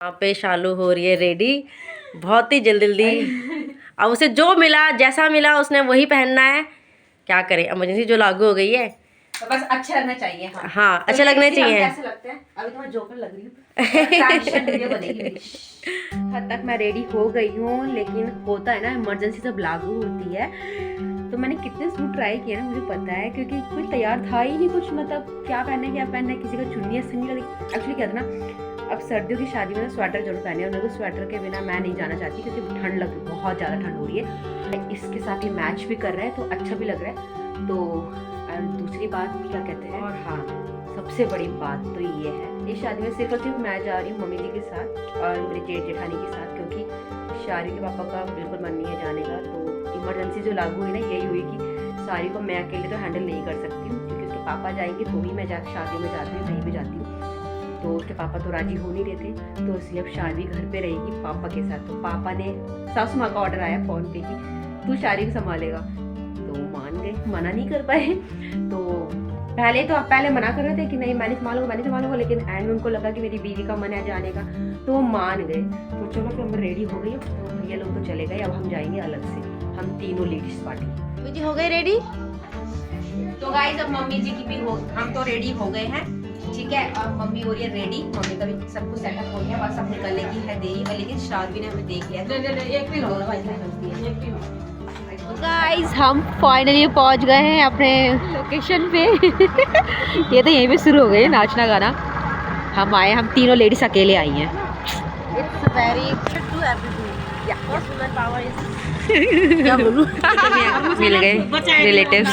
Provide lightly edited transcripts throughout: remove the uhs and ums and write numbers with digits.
यहाँ पे शालू हो रही है रेडी बहुत ही जल्दी। अब उसे जो मिला जैसा मिला उसने वही पहनना है। क्या करें, इमरजेंसी जो लागू हो गई है तो बस अच्छा लगना चाहिए। हाँ अच्छा लगना चाहिए। कैसे लगते हैं? अभी तो मैं जोकर लग रही हूँ। ट्रांजिशन वीडियो बनेगी मेरी। हद तक मैं रेडी हो गई हूँ, लेकिन होता है ना इमरजेंसी जब लागू होती है तो मैंने कितने सूट ट्राई किए ना मुझे पता है, क्योंकि कोई तैयार था ही नहीं कुछ, मतलब क्या पहनना है किसी का चुन्नी है सन्नी का। एक्चुअली क्या था ना, अब सर्दियों की शादी में स्वेटर जरूर पहने और मेरे को स्वेटर के बिना मैं नहीं जाना चाहती क्योंकि ठंड लग रही, बहुत ज़्यादा ठंड हो रही है। इसके साथ ये मैच भी कर रहा है तो अच्छा भी लग रहा है। तो और दूसरी बात क्या कहते हैं, और हाँ सबसे बड़ी बात तो ये है, इस शादी में सिर्फ और सिर्फ मैं जा रही हूँ मम्मी जी के साथ और मेरे जेठ जेठानी के साथ, क्योंकि शादी के पापा का बिल्कुल मन नहीं है जाने का। तो इमरजेंसी जो लागू हुई ना यही हुई कि सारी को मैं अकेले तो हैंडल नहीं कर सकती हूँ, क्योंकि उसके पापा जाएंगे तो ही मैं शादी में जाती हूँ, कहीं भी जाती हूँ। तो उसके पापा तो राजी हो नहीं रहे थे, तो इसलिए अब शादी घर पे रहेगी पापा के साथ। तो पापा ने सासू माँ का ऑर्डर आया फ़ोन पे कि तू शादी को संभालेगा, तो मान गए, मना नहीं कर पाए। तो पहले मना कर रहे थे कि नहीं मैं नहीं संभालूंगा, लेकिन एंड में उनको लगा कि मेरी बीवी का मन है जाने का, तो वो मान गए। तो चलो फिर मैं रेडी हो गई हूँ, तो भैया लोग तो चले गए, अब हम जाएंगे अलग से, हम तीनों लेडीज पार्टी। मम्मी जी हो गए रेडी? तो गाइस अब मम्मी जी की भी हम तो रेडी हो गए हैं, ठीक है। और मम्मी हो रही है रेडी, मम्मी का भी सब कुछ सेटअप हो गया, बस अब निकलने की है देरी है, लेकिन शादी ने हमें देख लिया। एक भी गाइस हम फाइनली पहुंच गए हैं अपने लोकेशन पे। ये तो यहीं पे शुरू हो गई नाचना गाना। हम आए, हम तीनों लेडीज अकेले आई हैं। इट्स वेरी टू क्या बोलूं? मिल गए रिलेटिव्स।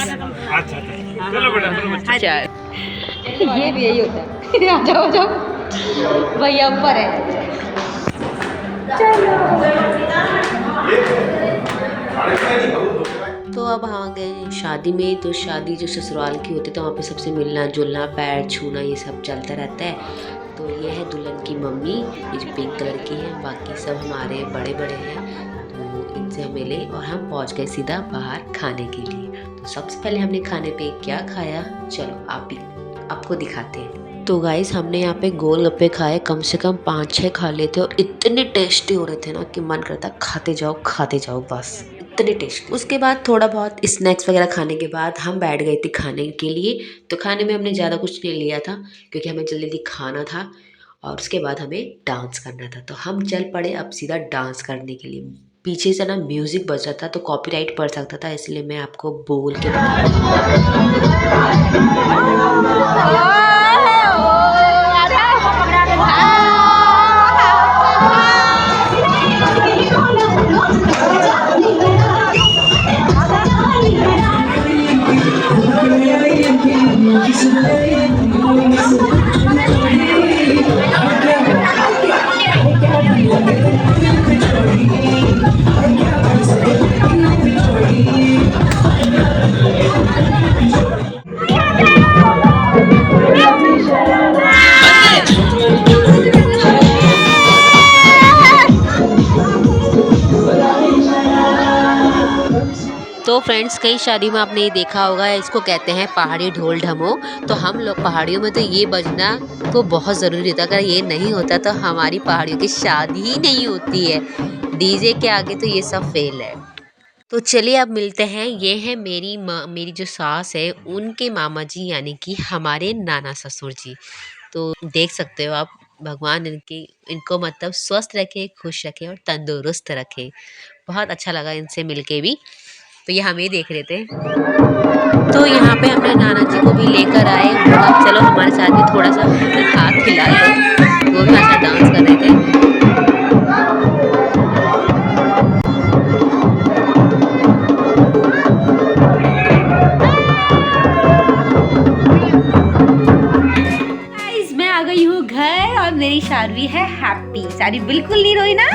अच्छा ये भी यही होता है। आ जाओ भैया ऊपर है। तो अब आ गए शादी में। तो शादी जो ससुराल की होती है तो वहाँ पे सबसे मिलना जुलना, पैर छूना, ये सब चलता रहता है। तो ये है दुल्हन की मम्मी, ये जो पिंक कलर की है, बाकी सब हमारे बड़े बड़े हैं। तो इनसे हम मिले और हम पहुँच गए सीधा बाहर खाने के लिए। तो सबसे पहले हमने खाने पे क्या खाया, चलो आपको दिखाते हैं। तो गाइस हमने यहाँ पे गोलगप्पे खाए, कम से कम 5-6 खा लेते और इतने टेस्टी हो रहे थे ना कि मन करता खाते जाओ बस, इतने टेस्टी। उसके बाद थोड़ा बहुत स्नैक्स वगैरह खाने के बाद हम बैठ गए थे खाने के लिए। तो खाने में हमने ज़्यादा कुछ नहीं लिया था क्योंकि हमें जल्दी खाना था और उसके बाद हमें डांस करना था। तो हम चल पड़े अब सीधा डांस करने के लिए। पीछे से ना म्यूज़िक बज रहा था तो कॉपीराइट पड़ सकता था, इसलिए मैं आपको बोल के तो फ्रेंड्स कई शादी में आपने ये देखा होगा, इसको कहते हैं पहाड़ी ढोल ढमो। तो हम लोग पहाड़ियों में तो ये बजना तो बहुत ज़रूरी था, अगर ये नहीं होता तो हमारी पहाड़ियों की शादी ही नहीं होती है। डीजे के आगे तो ये सब फेल है। तो चलिए अब मिलते हैं, ये है मेरी जो सास है उनके मामा जी, यानी कि हमारे नाना ससुर जी। तो देख सकते हो आप, भगवान इनको मतलब स्वस्थ रखे, खुश रखे और तंदुरुस्त रखे। बहुत अच्छा लगा इनसे मिलके भी। तो ये हमें देख रहे थे, तो यहाँ पे हमने नाना जी को भी लेकर आए, बोला चलो हमारे साथ भी थोड़ा सा हाथ हिला लो। वो भी हमारे साथ डांस कर रहे थे। मैं आ गई हूँ घर और मेरी शादी है हैप्पी। शादी बिल्कुल नहीं रोई ना,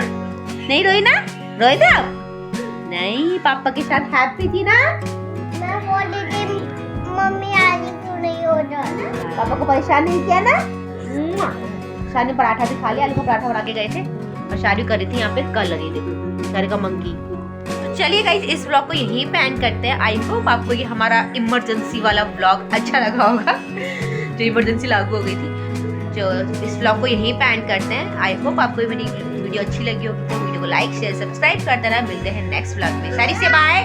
रोए थे आप? नहीं, पापा के साथ हैप्पी थी ना। मैं बोली थी मम्मी आज क्यों नहीं हो जाना, पापा को परेशान नहीं किया ना। शादी पराठा भी खा लिया, आलू का पराठा बना के गए थे और शादी करी थी यहाँ पे कल, ये देखो घर का मंकी। तो चलिए गाइस इस व्लॉग को यहीं पे एंड करते हैं। आई होप आपको ये हमारा इमरजेंसी वाला व्लॉग अच्छा लगा होगा, जो इमरजेंसी लागू हो गई थी। जो इस व्लॉग को यहीं पे एंड करते हैं। आई होप आपको मेरी वीडियो अच्छी लगी होगी, तो वीडियो को लाइक शेयर सब्सक्राइब करते रहना। मिलते हैं नेक्स्ट व्लॉग में। सारी से बाय।